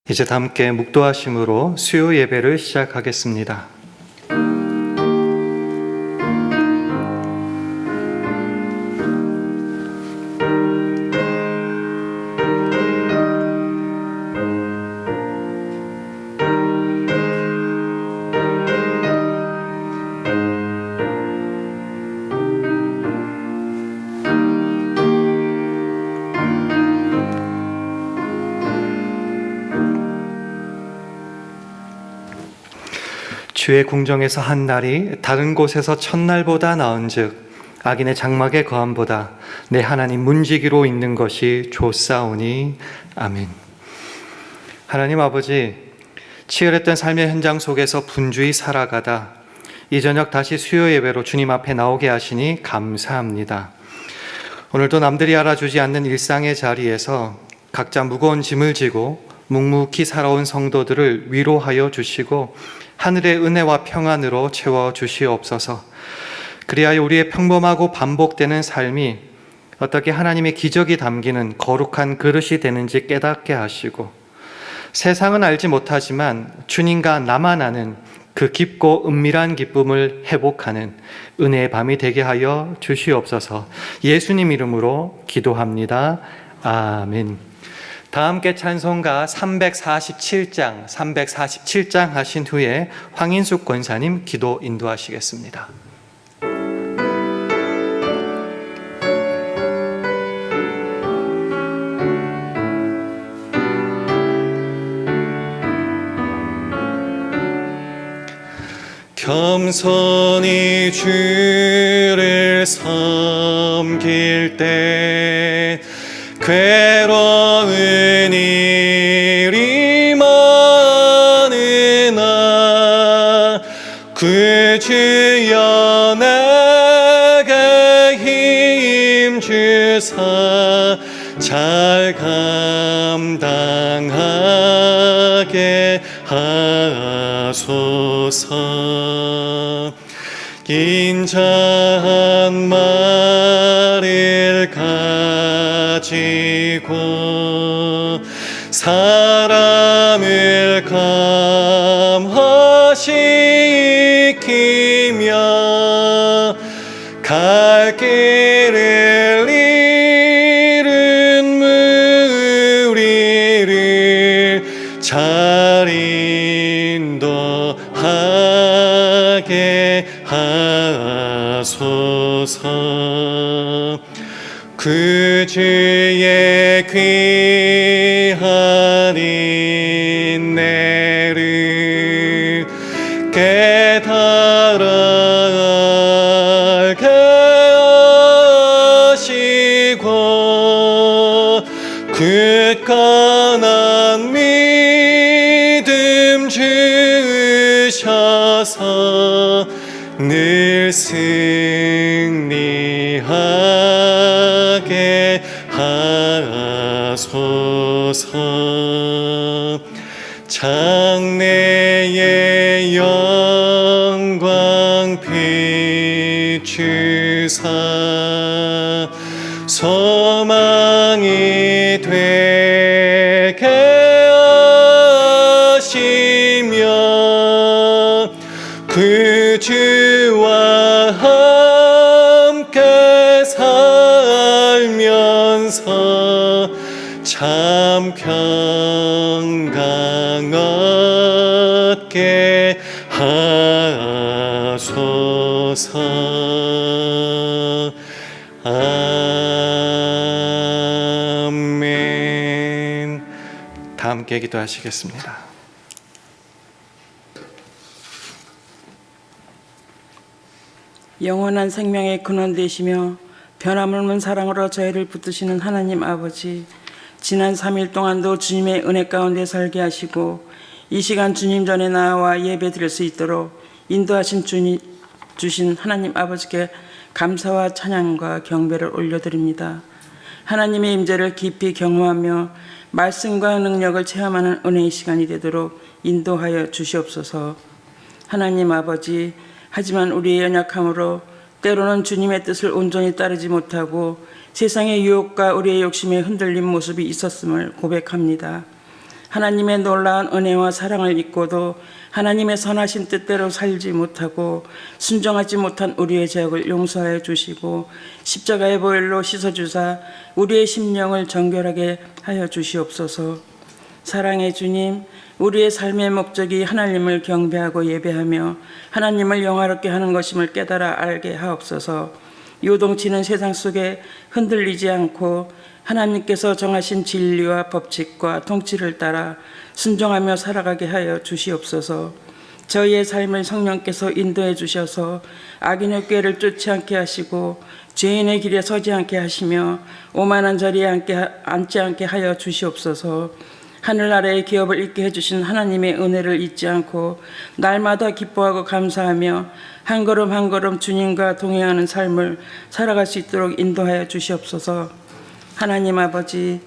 이제 다 함께 묵도하심으로 수요 예배를 시작하겠습니다. 주의 궁정에서 한 날이 다른 곳에서 첫날보다 나은즉 악인의 장막의 거함보다 내 하나님 문지기로 있는 것이 좋사오니. 아멘. 하나님 아버지, 치열했던 삶의 현장 속에서 분주히 살아가다 이 저녁 다시 수요 예배로 주님 앞에 나오게 하시니 감사합니다. 오늘도 남들이 알아주지 않는 일상의 자리에서 각자 무거운 짐을 지고 묵묵히 살아온 성도들을 위로하여 주시고 하늘의 은혜와 평안으로 채워주시옵소서. 그리하여 우리의 평범하고 반복되는 삶이 어떻게 하나님의 기적이 담기는 거룩한 그릇이 되는지 깨닫게 하시고, 세상은 알지 못하지만 주님과 나만 아는 그 깊고 은밀한 기쁨을 회복하는 은혜의 밤이 되게 하여 주시옵소서. 예수님 이름으로 기도합니다. 아멘. 다 함께 찬송가 347장 하신 후에 황인숙 권사님 기도 인도하시겠습니다. 겸손히 주를 섬길 때 괴로운 일이 많으나 구주여 내게 힘 주사 잘 감당하게 하소서. 인자한 말을 가지고 사람을 감화시키며 갈 길을 잃은 무리를 잘 인도하게 하소서. 구주의 귀한 인내를 깨달아 알게 하시고 굳건한 믿음 주셔서 늘 승리하게 하소서. 장래의 영광 비추사 소망이 되게 하시며 구주와 함께 살면서 참 평강 얻게 하소서. 아멘. 다 함께 기도하시겠습니다. 영원한 생명의 근원 되시며 변함없는 사랑으로 저희를 붙드시는 하나님 아버지, 지난 3일 동안도 주님의 은혜 가운데 살게 하시고 이 시간 주님 전에 나와 예배 드릴 수 있도록 인도하신 주신 하나님 아버지께 감사와 찬양과 경배를 올려드립니다. 하나님의 임재를 깊이 경험하며 말씀과 능력을 체험하는 은혜의 시간이 되도록 인도하여 주시옵소서. 하나님 아버지, 하지만 우리의 연약함으로 때로는 주님의 뜻을 온전히 따르지 못하고 세상의 유혹과 우리의 욕심에 흔들린 모습이 있었음을 고백합니다. 하나님의 놀라운 은혜와 사랑을 잊고도 하나님의 선하신 뜻대로 살지 못하고 순종하지 못한 우리의 죄악을 용서하여 주시고 십자가의 보혈로 씻어주사 우리의 심령을 정결하게 하여 주시옵소서. 사랑의 주님, 우리의 삶의 목적이 하나님을 경배하고 예배하며 하나님을 영화롭게 하는 것임을 깨달아 알게 하옵소서. 요동치는 세상 속에 흔들리지 않고 하나님께서 정하신 진리와 법칙과 통치를 따라 순종하며 살아가게 하여 주시옵소서. 저희의 삶을 성령께서 인도해 주셔서 악인의 꾀를 쫓지 않게 하시고 죄인의 길에 서지 않게 하시며 오만한 자리에 앉지 않게 하여 주시옵소서. 하늘 아래의 기업을 있게 해주신 하나님의 은혜를 잊지 않고 날마다 기뻐하고 감사하며 한 걸음 한 걸음 주님과 동행하는 삶을 살아갈 수 있도록 인도하여 주시옵소서. 하나님 아버지,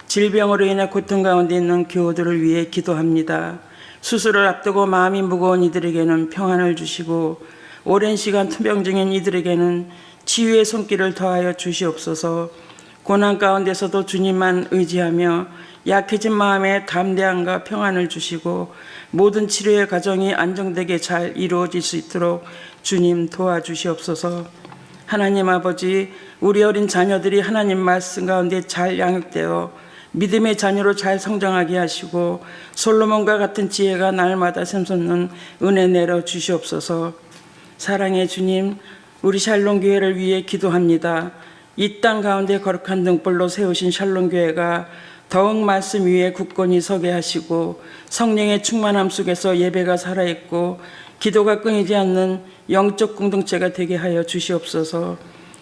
질병으로 인해 고통 가운데 있는 교우들을 위해 기도합니다. 수술을 앞두고 마음이 무거운 이들에게는 평안을 주시고 오랜 시간 투병 중인 이들에게는 치유의 손길을 더하여 주시옵소서. 고난 가운데서도 주님만 의지하며 약해진 마음에 담대함과 평안을 주시고 모든 치료의 과정이 안정되게 잘 이루어질 수 있도록 주님 도와주시옵소서. 하나님 아버지, 우리 어린 자녀들이 하나님 말씀 가운데 잘 양육되어 믿음의 자녀로 잘 성장하게 하시고 솔로몬과 같은 지혜가 날마다 샘솟는 은혜 내려 주시옵소서. 사랑의 주님, 우리 샬롬 교회를 위해 기도합니다. 이 땅 가운데 거룩한 등불로 세우신 샬롬 교회가 더욱 말씀 위에 굳건히 서게 하시고 성령의 충만함 속에서 예배가 살아있고 기도가 끊이지 않는 영적 공동체가 되게 하여 주시옵소서.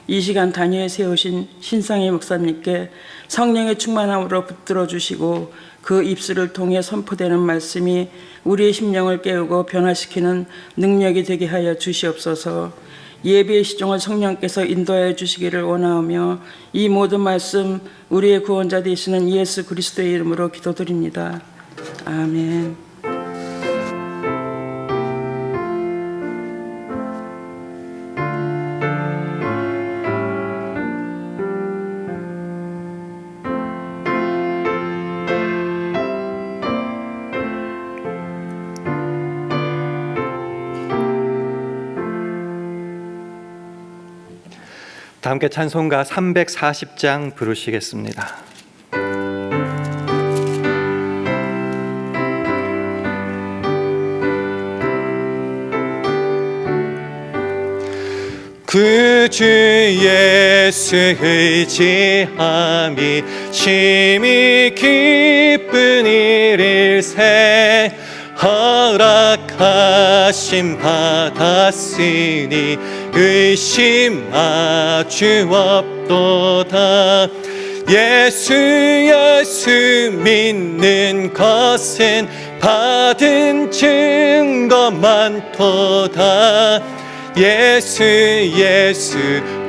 이 시간 단위에 세우신 신상희 목사님께 성령의 충만함으로 붙들어 주시고 그 입술을 통해 선포되는 말씀이 우리의 심령을 깨우고 변화시키는 능력이 되게 하여 주시옵소서. 예배의 시종을 성령께서 인도하여 주시기를 원하오며 이 모든 말씀 우리의 구원자 되시는 예수 그리스도의 이름으로 기도드립니다. 아멘. 다 함께 찬송가 340장 부르시겠습니다. 그 주 예수 의지함이 심히 기쁜 일일세 허락하심 받았으니 의심 아주 없도다. 예수 믿는 것은 받은 증거 많도다. 예수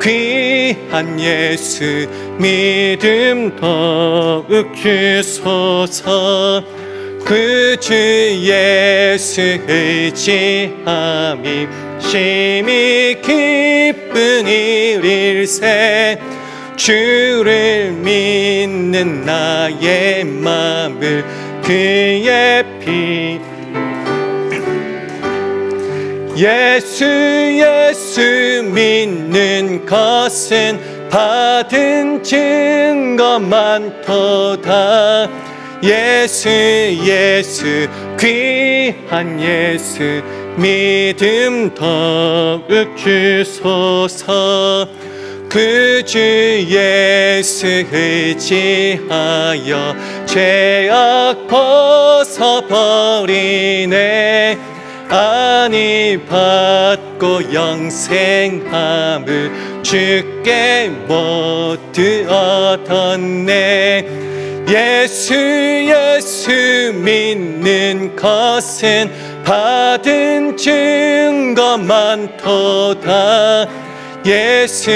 귀한 예수 믿음 더욱 주소서. 그 주 예수 의지함이 심히 기쁜 일일세 주를 믿는 나의 마음을 그의 피 예수 믿는 것은 받은 증거 많도다. 예수 귀한 예수 믿음 더욱 주소서. 그 주 예수 의지하여 죄악 벗어버리네 아니 받고 영생함을 주께 모두 얻었네. 예수 믿는 것은 받은 증거 많도다. 예수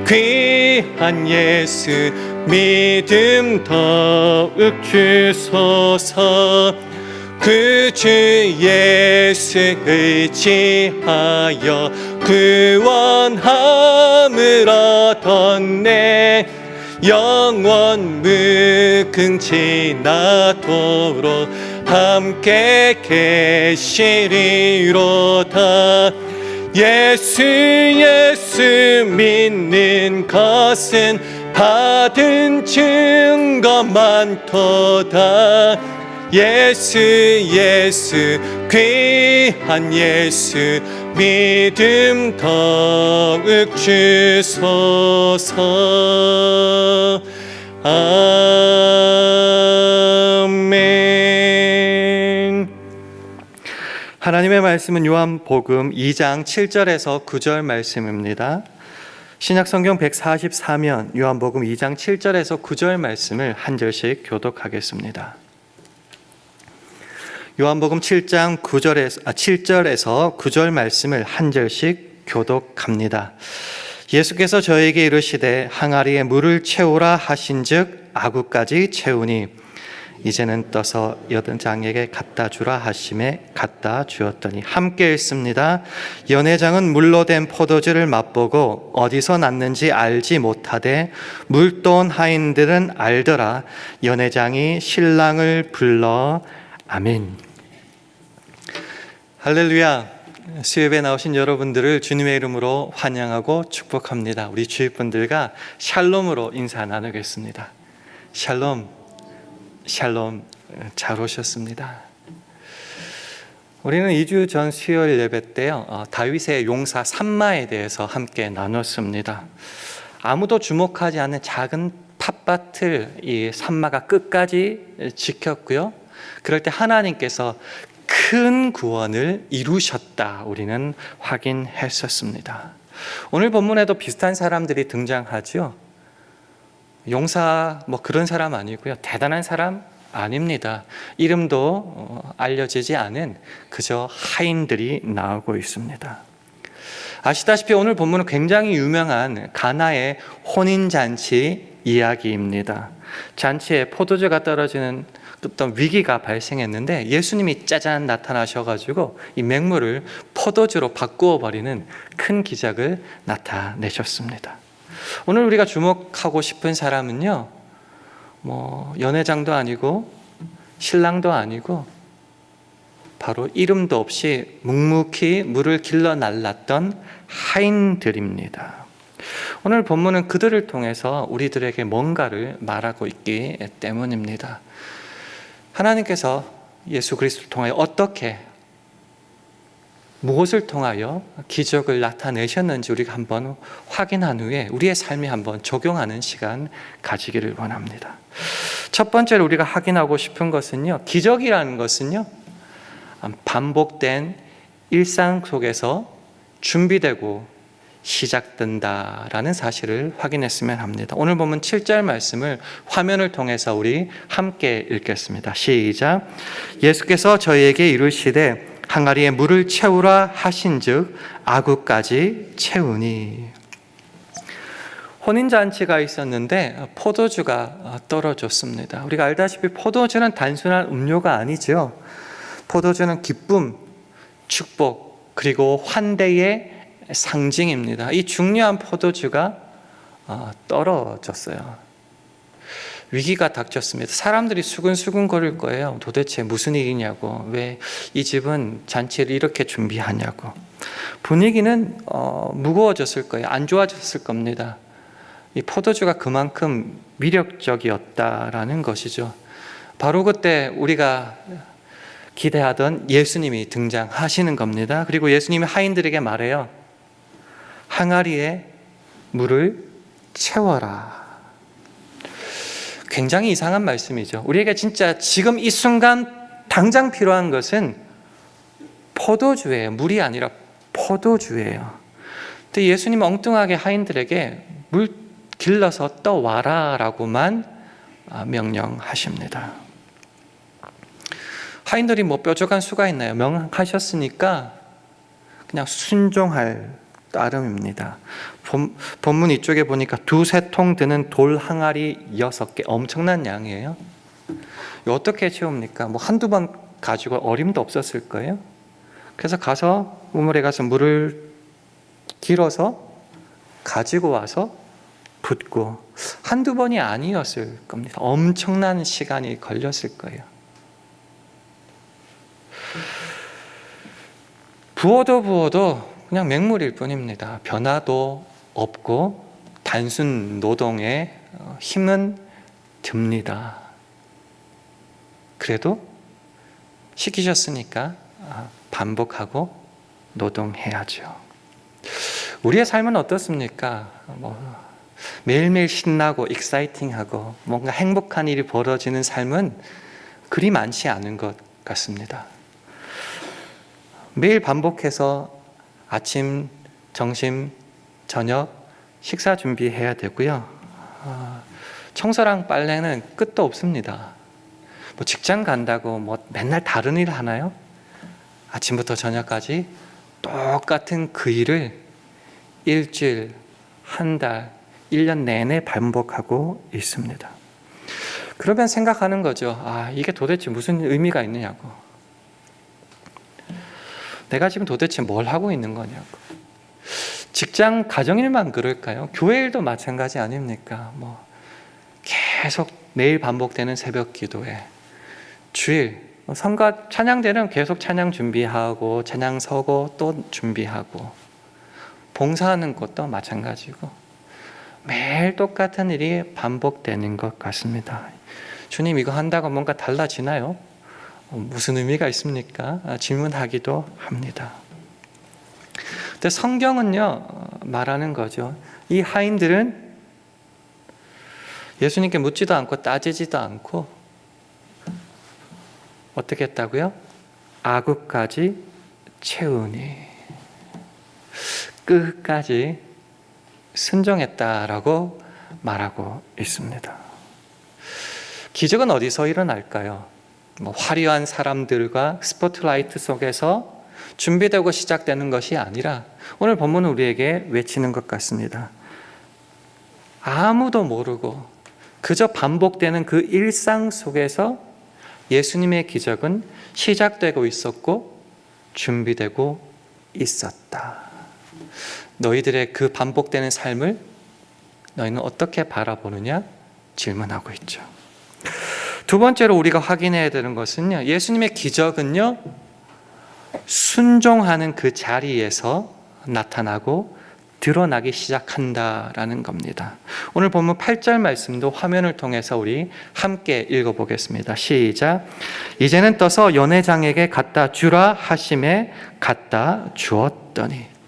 귀한 예수 믿음 더욱 주소서. 그 주 예수 의지하여 구원함을 얻었네. 영원 무궁지나도록 함께 계시리로다. 예수 예수 믿는 것은 받은 증거 많도다. 예수 예수 귀한 예수 믿음 더욱 주소서. 아멘. 하나님의 말씀은 요한복음 2장 7절에서 9절 말씀입니다. 신약성경 144면 요한복음 2장 7절에서 9절 말씀을 한 절씩 교독하겠습니다. 요한복음 7장 7절에서 9절 말씀을 한 절씩 교독합니다. 예수께서 저에게 이르시되 항아리에 물을 채우라 하신즉 아구까지 채우니 이제는 떠서 여대장에게 갖다 주라 하심에 갖다 주었더니 함께 읽습니다. 연회장은 물로 된 포도주를 맛보고 어디서 났는지 알지 못하되 물돈 하인들은 알더라. 연회장이 신랑을 불러. 아멘. 할렐루야. 수협에 나오신 여러분들을 주님의 이름으로 환영하고 축복합니다. 우리 주위 분들과 샬롬으로 인사 나누겠습니다. 샬롬. 샬롬, 잘 오셨습니다. 우리는 2주 전 수요일 예배 때요, 다윗의 용사 삼마에 대해서 함께 나눴습니다. 아무도 주목하지 않는 작은 팥밭을 이 삼마가 끝까지 지켰고요. 그럴 때 하나님께서 큰 구원을 이루셨다, 우리는 확인했었습니다. 오늘 본문에도 비슷한 사람들이 등장하죠. 용사 그런 사람 아니고요. 대단한 사람 아닙니다. 이름도 알려지지 않은 그저 하인들이 나오고 있습니다. 아시다시피 오늘 본문은 굉장히 유명한 가나의 혼인잔치 이야기입니다. 잔치에 포도주가 떨어지는 어떤 위기가 발생했는데 예수님이 짜잔 나타나셔가지고 이 맹물을 포도주로 바꾸어 버리는 큰 기적을 나타내셨습니다. 오늘 우리가 주목하고 싶은 사람은요, 연회장도 아니고 신랑도 아니고 바로 이름도 없이 묵묵히 물을 길러 날랐던 하인들입니다. 오늘 본문은 그들을 통해서 우리들에게 뭔가를 말하고 있기 때문입니다. 하나님께서 예수 그리스도를 통하여 무엇을 통하여 기적을 나타내셨는지 우리가 한번 확인한 후에 우리의 삶에 한번 적용하는 시간 가지기를 원합니다. 첫 번째로 우리가 확인하고 싶은 것은요, 기적이라는 것은요, 반복된 일상 속에서 준비되고 시작된다라는 사실을 확인했으면 합니다. 오늘 보면 7절 말씀을 화면을 통해서 우리 함께 읽겠습니다. 시작. 예수께서 저희에게 이르시되 항아리에 물을 채우라 하신즉 아구까지 채우니. 혼인잔치가 있었는데 포도주가 떨어졌습니다. 우리가 알다시피 포도주는 단순한 음료가 아니죠. 포도주는 기쁨, 축복, 그리고 환대의 상징입니다. 이 중요한 포도주가 떨어졌어요. 위기가 닥쳤습니다. 사람들이 수근수근 거릴 거예요. 도대체 무슨 일이냐고, 왜 이 집은 잔치를 이렇게 준비하냐고. 분위기는 무거워졌을 거예요. 안 좋아졌을 겁니다. 이 포도주가 그만큼 위력적이었다라는 것이죠. 바로 그때 우리가 기대하던 예수님이 등장하시는 겁니다. 그리고 예수님이 하인들에게 말해요. 항아리에 물을 채워라. 굉장히 이상한 말씀이죠. 우리에게 진짜 지금 이 순간 당장 필요한 것은 포도주예요. 물이 아니라 포도주예요. 근데 예수님은 엉뚱하게 하인들에게 물 길러서 떠와라 라고만 명령하십니다. 하인들이 뾰족한 수가 있나요? 명하셨으니까 그냥 순종할 따름입니다. 본문 이쪽에 보니까 2-3통 드는 돌 항아리 6개, 엄청난 양이에요. 이거 어떻게 채웁니까? 한두 번 가지고 어림도 없었을 거예요. 그래서 우물에 가서 물을 길어서 가지고 와서 붓고 한두 번이 아니었을 겁니다. 엄청난 시간이 걸렸을 거예요. 부어도 그냥 맹물일 뿐입니다. 변화도 없고 단순 노동에 힘은 듭니다. 그래도 시키셨으니까 반복하고 노동해야죠. 우리의 삶은 어떻습니까? 매일매일 신나고 익사이팅하고 뭔가 행복한 일이 벌어지는 삶은 그리 많지 않은 것 같습니다. 매일 반복해서 아침, 점심, 저녁 식사 준비해야 되고요. 청소랑 빨래는 끝도 없습니다. 직장 간다고 맨날 다른 일 하나요? 아침부터 저녁까지 똑같은 그 일을 일주일, 한 달, 1년 내내 반복하고 있습니다. 그러면 생각하는 거죠. 이게 도대체 무슨 의미가 있느냐고. 내가 지금 도대체 뭘 하고 있는 거냐고. 직장, 가정일만 그럴까요? 교회 일도 마찬가지 아닙니까? 계속 매일 반복되는 새벽 기도회, 주일, 성가 찬양대는 계속 찬양 준비하고 찬양 서고 또 준비하고 봉사하는 것도 마찬가지고 매일 똑같은 일이 반복되는 것 같습니다. 주님 이거 한다고 뭔가 달라지나요? 무슨 의미가 있습니까? 질문하기도 합니다. 근데 성경은요 말하는 거죠. 이 하인들은 예수님께 묻지도 않고 따지지도 않고 어떻게 했다고요? 아구까지 채우니 끝까지 순종했다라고 말하고 있습니다. 기적은 어디서 일어날까요? 화려한 사람들과 스포트라이트 속에서 준비되고 시작되는 것이 아니라 오늘 본문은 우리에게 외치는 것 같습니다. 아무도 모르고 그저 반복되는 그 일상 속에서 예수님의 기적은 시작되고 있었고 준비되고 있었다. 너희들의 그 반복되는 삶을 너희는 어떻게 바라보느냐 질문하고 있죠. 두 번째로 우리가 확인해야 되는 것은요, 예수님의 기적은요 순종하는 그 자리에서 나타나고 드러나기 시작한다라는 겁니다. 오늘 본문 8절 말씀도 화면을 통해서 우리 함께 읽어보겠습니다. 시작. 이제는 떠서 연회장에게 갖다 주라 하심에 갖다 주었더니.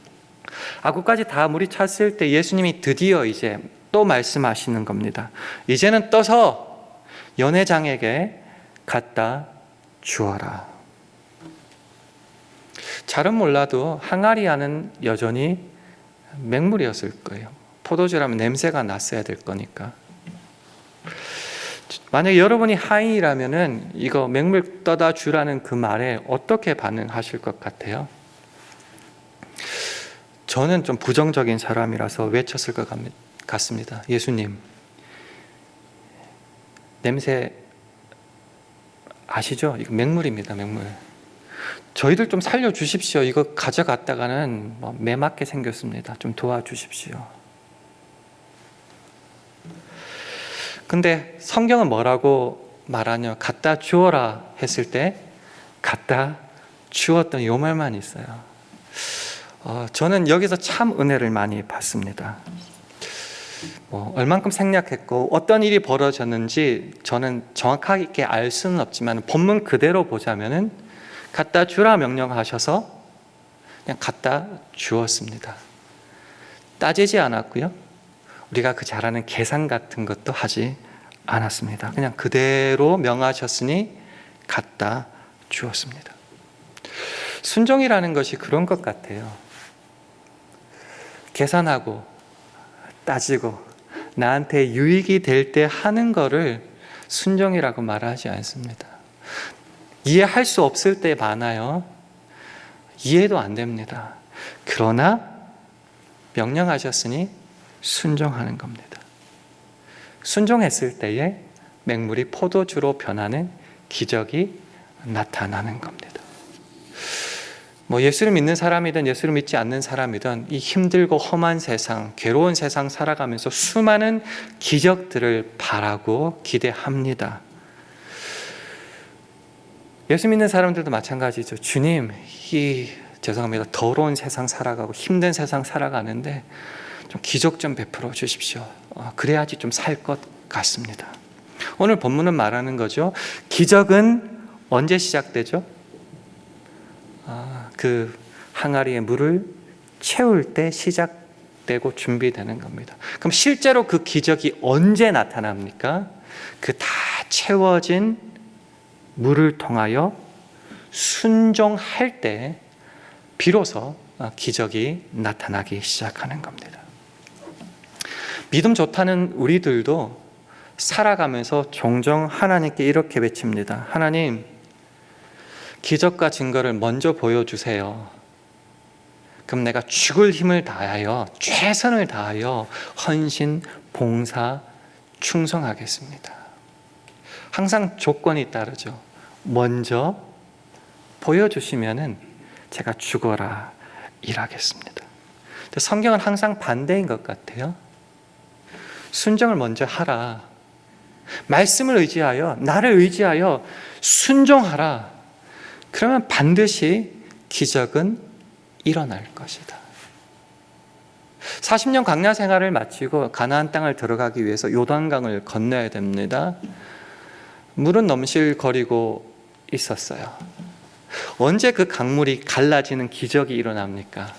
아구까지 다 물이 찼을 때 예수님이 드디어 이제 또 말씀하시는 겁니다. 이제는 떠서 연회장에게 갖다 주어라. 잘은 몰라도 항아리안은 여전히 맹물이었을 거예요. 포도주라면 냄새가 났어야 될 거니까. 만약에 여러분이 하인이라면은 이거 맹물 떠다 주라는 그 말에 어떻게 반응하실 것 같아요? 저는 좀 부정적인 사람이라서 외쳤을 것 같습니다. 예수님, 냄새 아시죠? 이거 맹물입니다, 맹물. 저희들 좀 살려주십시오. 이거 가져갔다가는 매 맞게 생겼습니다. 좀 도와주십시오. 근데 성경은 뭐라고 말하냐? 갖다 주어라 했을 때 갖다 주었던 이 말만 있어요. 저는 여기서 참 은혜를 많이 받습니다. 얼만큼 생략했고 어떤 일이 벌어졌는지 저는 정확하게 알 수는 없지만 본문 그대로 보자면은 갖다 주라 명령하셔서 그냥 갖다 주었습니다. 따지지 않았고요. 우리가 그 잘하는 계산 같은 것도 하지 않았습니다. 그냥 그대로 명하셨으니 갖다 주었습니다. 순종이라는 것이 그런 것 같아요. 계산하고 따지고 나한테 유익이 될 때 하는 거를 순종이라고 말하지 않습니다. 이해할 수 없을 때 많아요. 이해도 안 됩니다. 그러나 명령하셨으니 순종하는 겁니다. 순종했을 때에 맹물이 포도주로 변하는 기적이 나타나는 겁니다. 뭐 예수를 믿는 사람이든 예수를 믿지 않는 사람이든 이 힘들고 험한 세상, 괴로운 세상 살아가면서 수많은 기적들을 바라고 기대합니다. 예수 믿는 사람들도 마찬가지죠. 주님, 죄송합니다. 더러운 세상 살아가고 힘든 세상 살아가는데 좀 기적 좀 베풀어 주십시오. 그래야지 좀 살 것 같습니다. 오늘 본문은 말하는 거죠. 기적은 언제 시작되죠? 그 항아리에 물을 채울 때 시작되고 준비되는 겁니다. 그럼 실제로 그 기적이 언제 나타납니까? 그 다 채워진 물을 통하여 순종할 때 비로소 기적이 나타나기 시작하는 겁니다. 믿음 좋다는 우리들도 살아가면서 종종 하나님께 이렇게 외칩니다. 하나님, 기적과 증거를 먼저 보여주세요. 그럼 내가 죽을 힘을 다하여 최선을 다하여 헌신, 봉사, 충성하겠습니다. 항상 조건이 따르죠. 먼저 보여주시면은 제가 죽어라 일하겠습니다. 근데 성경은 항상 반대인 것 같아요. 순종을 먼저 하라. 말씀을 의지하여, 나를 의지하여 순종하라. 그러면 반드시 기적은 일어날 것이다. 40년 광야 생활을 마치고 가나안 땅을 들어가기 위해서 요단강을 건너야 됩니다. 물은 넘실거리고 있었어요. 언제 그 강물이 갈라지는 기적이 일어납니까?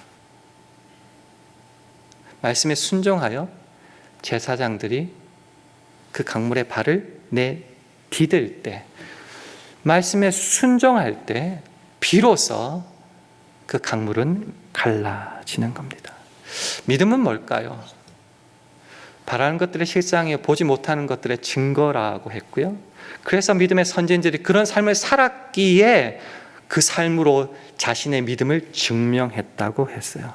말씀에 순종하여 제사장들이 그 강물에 발을 내디딜 때, 말씀에 순종할 때 비로소 그 강물은 갈라지는 겁니다. 믿음은 뭘까요? 바라는 것들의 실상이요, 보지 못하는 것들의 증거라고 했고요. 그래서 믿음의 선진들이 그런 삶을 살았기에 그 삶으로 자신의 믿음을 증명했다고 했어요.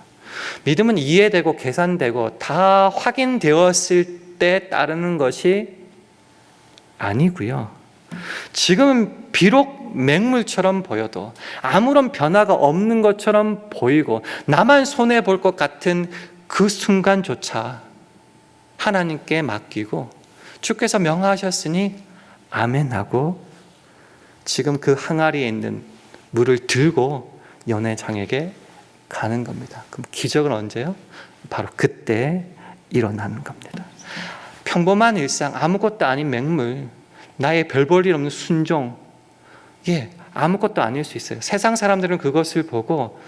믿음은 이해되고 계산되고 다 확인되었을 때 따르는 것이 아니고요. 지금은 비록 맹물처럼 보여도 아무런 변화가 없는 것처럼 보이고 나만 손해볼 것 같은 그 순간조차 하나님께 맡기고 주께서 명하셨으니 아멘하고 지금 그 항아리에 있는 물을 들고 연회장에게 가는 겁니다. 그럼 기적은 언제요? 바로 그때 일어나는 겁니다. 평범한 일상, 아무것도 아닌 맹물, 나의 별 볼 일 없는 순종, 아무것도 아닐 수 있어요. 세상 사람들은 그것을 보고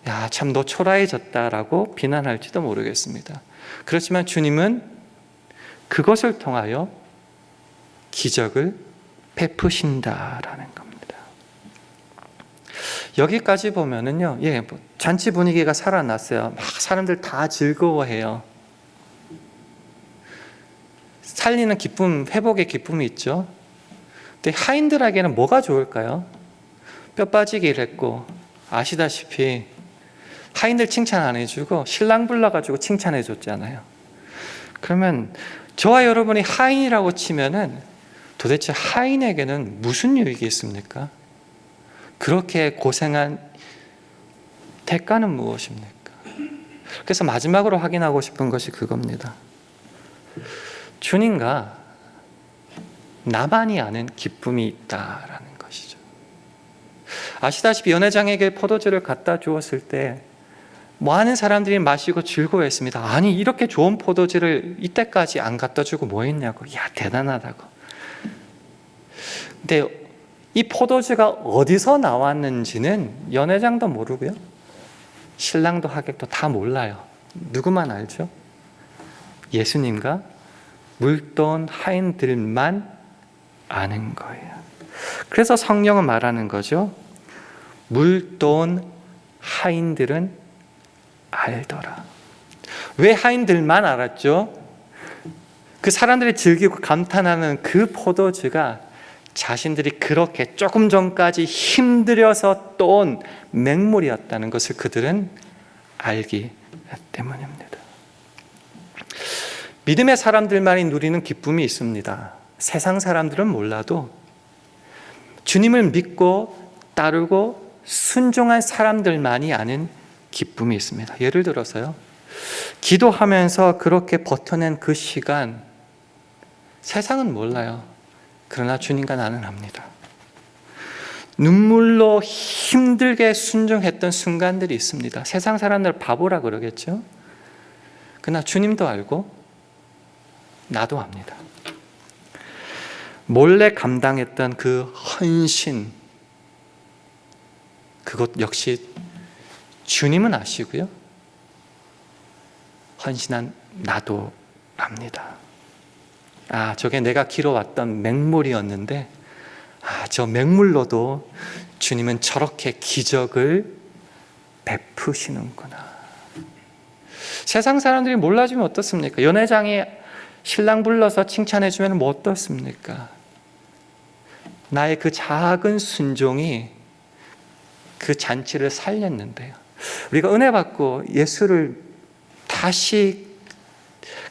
야, 참 너 초라해졌다라고 비난할지도 모르겠습니다. 그렇지만 주님은 그것을 통하여 기적을 베푸신다라는 겁니다. 여기까지 보면은요, 잔치 분위기가 살아났어요. 막 사람들 다 즐거워해요. 살리는 기쁨, 회복의 기쁨이 있죠. 근데 하인들에게는 뭐가 좋을까요? 뼈 빠지게 일했고, 아시다시피 하인들 칭찬 안 해주고 신랑 불러가지고 칭찬해 줬잖아요. 그러면 저와 여러분이 하인이라고 치면은 도대체 하인에게는 무슨 유익이 있습니까? 그렇게 고생한 대가는 무엇입니까? 그래서 마지막으로 확인하고 싶은 것이 그겁니다. 주님과 나만이 아는 기쁨이 있다라는 것이죠. 아시다시피 연회장에게 포도주를 갖다 주었을 때 많은 사람들이 마시고 즐거워했습니다. 아니, 이렇게 좋은 포도주를 이때까지 안 갖다 주고 뭐 했냐고. 야, 대단하다고. 근데 이 포도주가 어디서 나왔는지는 연회장도 모르고요, 신랑도 하객도 다 몰라요. 누구만 알죠? 예수님과 물돈 하인들만 아는 거예요. 그래서 성령은 말하는 거죠. 물돈 하인들은 알더라. 왜 하인들만 알았죠? 그 사람들이 즐기고 감탄하는 그 포도주가 자신들이 그렇게 조금 전까지 힘들여서 떠온 맹물이었다는 것을 그들은 알기 때문입니다. 믿음의 사람들만이 누리는 기쁨이 있습니다. 세상 사람들은 몰라도 주님을 믿고 따르고 순종한 사람들만이 아는 기쁨이 있습니다. 예를 들어서요, 기도하면서 그렇게 버텨낸 그 시간, 세상은 몰라요. 그러나 주님과 나는 압니다. 눈물로 힘들게 순종했던 순간들이 있습니다. 세상 사람들 바보라 그러겠죠. 그러나 주님도 알고 나도 압니다. 몰래 감당했던 그 헌신, 그것 역시 주님은 아시고요, 헌신한 나도 압니다. 저게 내가 길어왔던 맹물이었는데, 저 맹물로도 주님은 저렇게 기적을 베푸시는구나. 세상 사람들이 몰라주면 어떻습니까? 연회장에 신랑 불러서 칭찬해주면 뭐 어떻습니까? 나의 그 작은 순종이 그 잔치를 살렸는데요. 우리가 은혜 받고 예수를 다시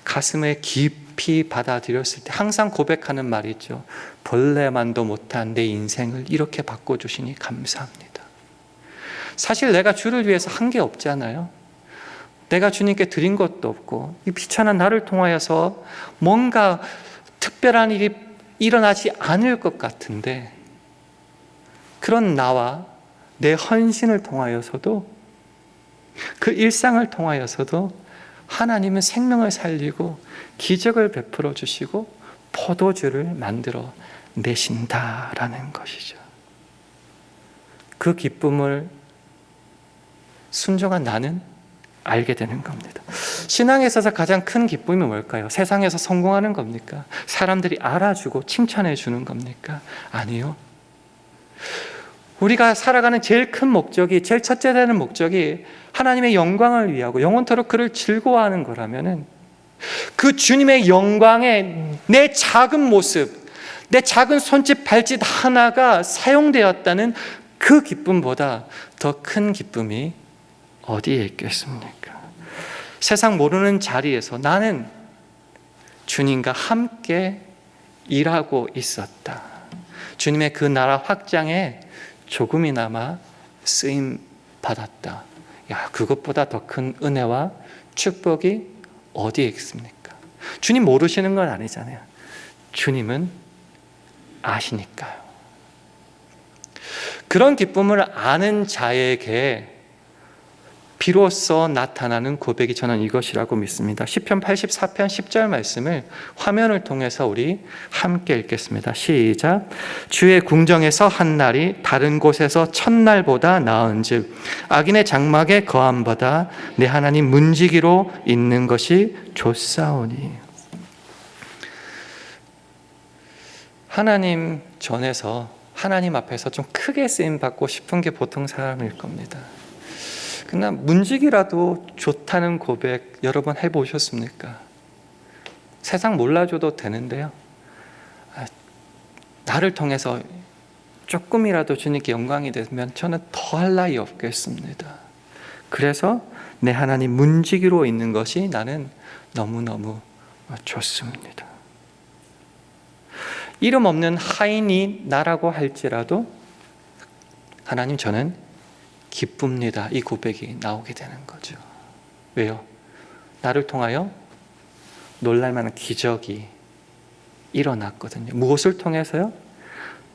가슴에 깊이 받아들였을 때 항상 고백하는 말이 있죠. 벌레만도 못한 내 인생을 이렇게 바꿔주시니 감사합니다. 사실 내가 주를 위해서 한 게 없잖아요. 내가 주님께 드린 것도 없고, 이 비천한 나를 통하여서 뭔가 특별한 일이 일어나지 않을 것 같은데, 그런 나와 내 헌신을 통하여서도, 그 일상을 통하여서도 하나님은 생명을 살리고 기적을 베풀어 주시고 포도주를 만들어 내신다라는 것이죠. 그 기쁨을 순종한 나는 알게 되는 겁니다. 신앙에 있어서 가장 큰 기쁨이 뭘까요? 세상에서 성공하는 겁니까? 사람들이 알아주고 칭찬해 주는 겁니까? 아니요. 우리가 살아가는 제일 큰 목적이, 제일 첫째 되는 목적이 하나님의 영광을 위하고 영원토록 그를 즐거워하는 거라면은, 그 주님의 영광에 내 작은 모습, 내 작은 손짓 발짓 하나가 사용되었다는 그 기쁨보다 더 큰 기쁨이 어디에 있겠습니까? 세상 모르는 자리에서 나는 주님과 함께 일하고 있었다. 주님의 그 나라 확장에 조금이나마 쓰임 받았다. 그것보다 더 큰 은혜와 축복이 어디에 있습니까? 주님 모르시는 건 아니잖아요. 주님은 아시니까요. 그런 기쁨을 아는 자에게 비로소 나타나는 고백이 저는 이것이라고 믿습니다. 시편 84편 10절 말씀을 화면을 통해서 우리 함께 읽겠습니다. 시작. 주의 궁정에서 한 날이 다른 곳에서 첫날보다 나은즉 악인의 장막에 거함보다 내 하나님 문지기로 있는 것이 좋사오니. 하나님 전에서, 하나님 앞에서 좀 크게 쓰임 받고 싶은 게 보통 사람일 겁니다. 그러나 문지기라도 좋다는 고백 여러 번 해보셨습니까? 세상 몰라줘도 되는데요, 나를 통해서 조금이라도 주님께 영광이 되면 저는 더할 나위 없겠습니다. 그래서 내 하나님 문지기로 있는 것이 나는 너무너무 좋습니다. 이름 없는 하인이 나라고 할지라도 하나님 저는 기쁩니다. 이 고백이 나오게 되는 거죠. 왜요? 나를 통하여 놀랄만한 기적이 일어났거든요. 무엇을 통해서요?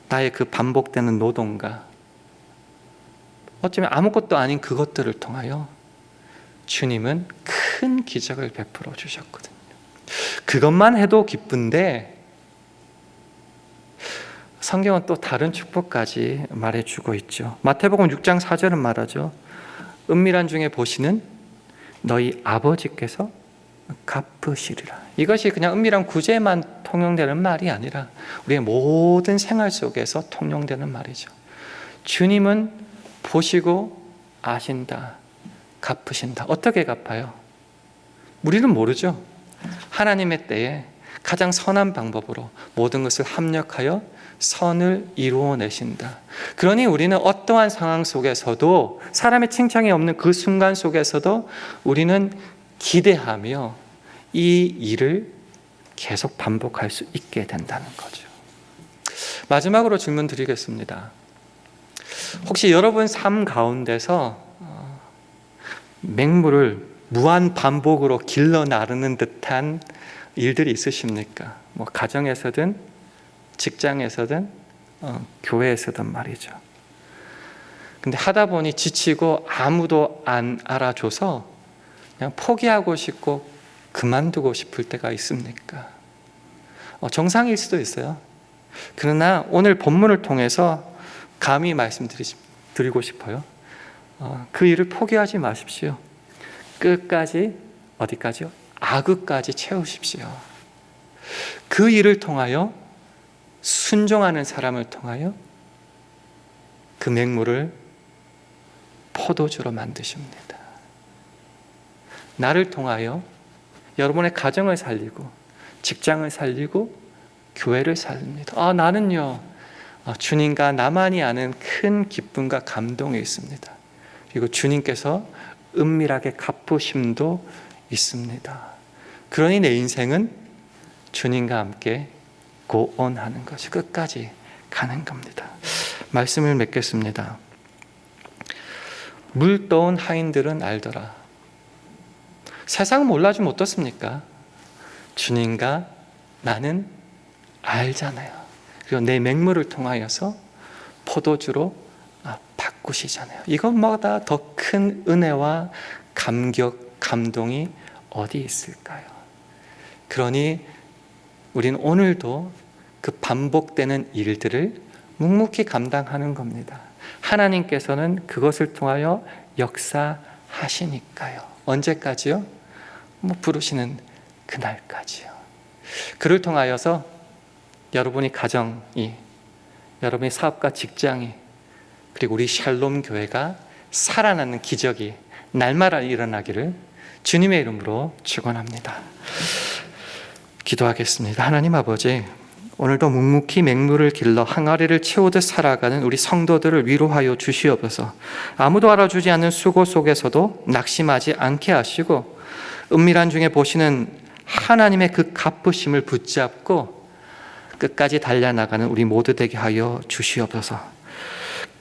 나의 그 반복되는 노동과 어쩌면 아무것도 아닌 그것들을 통하여 주님은 큰 기적을 베풀어 주셨거든요. 그것만 해도 기쁜데 성경은 또 다른 축복까지 말해주고 있죠. 마태복음 6장 4절은 말하죠. 은밀한 중에 보시는 너희 아버지께서 갚으시리라. 이것이 그냥 은밀한 구제만 통용되는 말이 아니라 우리의 모든 생활 속에서 통용되는 말이죠. 주님은 보시고 아신다, 갚으신다. 어떻게 갚아요? 우리는 모르죠. 하나님의 때에 가장 선한 방법으로 모든 것을 합력하여 선을 이루어내신다. 그러니 우리는 어떠한 상황 속에서도, 사람의 칭찬이 없는 그 순간 속에서도 우리는 기대하며 이 일을 계속 반복할 수 있게 된다는 거죠. 마지막으로 질문 드리겠습니다. 혹시 여러분 삶 가운데서 맹물을 무한 반복으로 길러 나르는 듯한 일들이 있으십니까? 뭐 가정에서든 직장에서든 교회에서든 말이죠. 근데 하다 보니 지치고 아무도 안 알아줘서 그냥 포기하고 싶고 그만두고 싶을 때가 있습니까? 정상일 수도 있어요. 그러나 오늘 본문을 통해서 감히 말씀드리고 싶어요. 그 일을 포기하지 마십시오. 끝까지 어디까지요? 악으까지 채우십시오. 그 일을 통하여 순종하는 사람을 통하여 그 맹물을 포도주로 만드십니다. 나를 통하여 여러분의 가정을 살리고 직장을 살리고 교회를 살립니다. 나는요 주님과 나만이 아는 큰 기쁨과 감동이 있습니다. 그리고 주님께서 은밀하게 갚으심도 있습니다. 그러니 내 인생은 주님과 함께 고온하는 것이 끝까지 가는 겁니다. 말씀을 맺겠습니다. 물 떠온 하인들은 알더라. 세상 몰라주면 어떻습니까? 주님과 나는 알잖아요. 그리고 내 맹물을 통하여서 포도주로 바꾸시잖아요. 이것보다 더 큰 은혜와 감격, 감동이 어디 있을까요? 그러니 우리는 오늘도 그 반복되는 일들을 묵묵히 감당하는 겁니다. 하나님께서는 그것을 통하여 역사하시니까요. 언제까지요? 부르시는 그날까지요. 그를 통하여서 여러분이 가정이, 여러분의 사업과 직장이, 그리고 우리 샬롬 교회가 살아나는 기적이 날마다 일어나기를 주님의 이름으로 축원합니다. 기도하겠습니다. 하나님 아버지, 오늘도 묵묵히 맹물을 길러 항아리를 채우듯 살아가는 우리 성도들을 위로하여 주시옵소서. 아무도 알아주지 않는 수고 속에서도 낙심하지 않게 하시고 은밀한 중에 보시는 하나님의 그 갚으심을 붙잡고 끝까지 달려나가는 우리 모두 되게 하여 주시옵소서.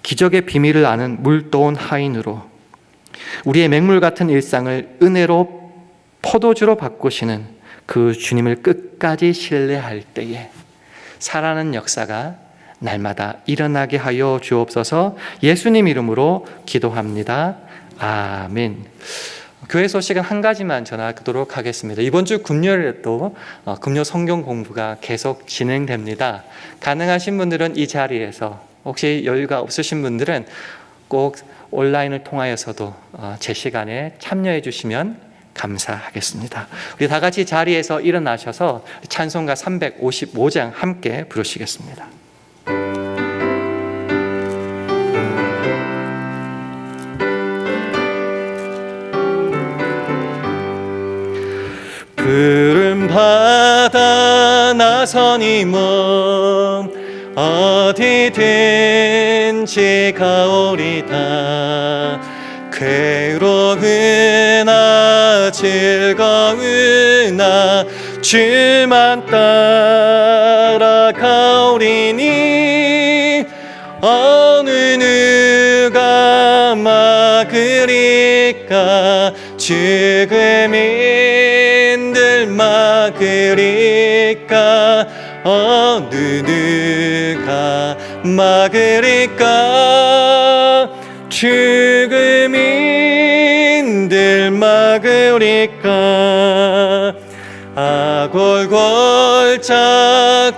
기적의 비밀을 아는 물떠온 하인으로 우리의 맹물 같은 일상을 은혜로 포도주로 바꾸시는 그 주님을 끝까지 신뢰할 때에 살아나는 역사가 날마다 일어나게 하여 주옵소서. 예수님 이름으로 기도합니다. 아멘. 교회 소식은 한 가지만 전하도록 하겠습니다. 이번 주 금요일에도 금요 성경 공부가 계속 진행됩니다. 가능하신 분들은 이 자리에서, 혹시 여유가 없으신 분들은 꼭 온라인을 통하여서도 제 시간에 참여해 주시면 감사하겠습니다. 우리 다 같이 자리에서 일어나셔서 찬송가 355장 함께 부르시겠습니다. 푸른 바다 나서니 몸 어디든지 가오리다. 괴로우나 즐거우나 주만 따라가오리니 어느 누가 막으리까. 죽음인들 막으리까. 어느 누가 막으리까. 죽음인들 막으리까. 아골골짝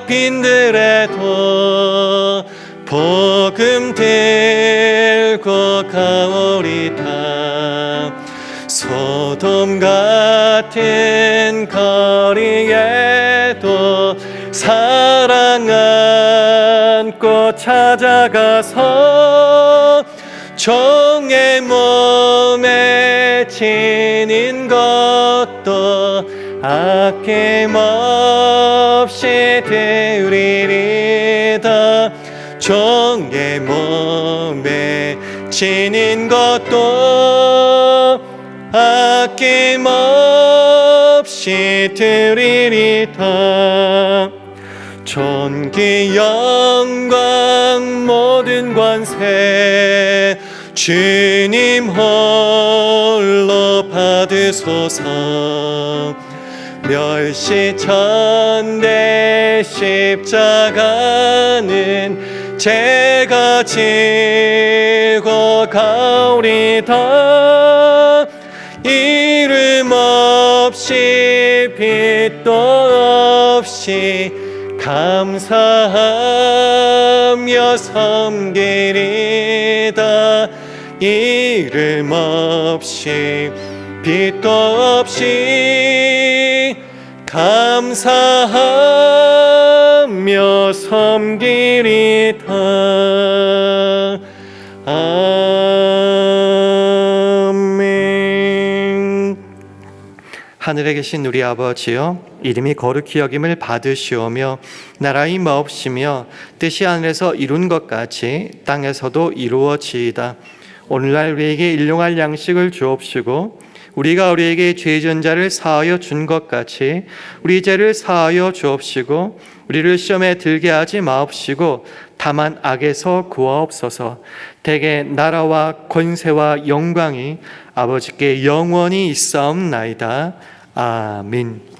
빈들에도 복음 들고 가오리다. 소돔 같은 거리에도 사랑 안고 찾아가서 종의 몸에 지닌 것도 아낌없이 드리리다. 종의 몸에 지닌 것도 아낌없이 드리리다. 존귀 영광 모든 관세 주님 홀로 받으소서. 멸시천대 십자가는 제가 지고 가오리다. 이름 없이 빛도 없이 감사하며 섬기리다. 이름 없이 빛도 없이 감사하며 섬기리다. 아멘. 하늘에 계신 우리 아버지여, 이름이 거룩히 여김을 받으시오며 나라의 마옵시며 뜻이 하늘에서 이룬 것 같이 땅에서도 이루어지이다. 오늘날 우리에게 일용할 양식을 주옵시고 우리가 우리에게 죄진 자를 사하여 준 것 같이 우리 죄를 사하여 주옵시고 우리를 시험에 들게 하지 마옵시고 다만 악에서 구하옵소서. 대개 나라와 권세와 영광이 아버지께 영원히 있사옵나이다. 아멘.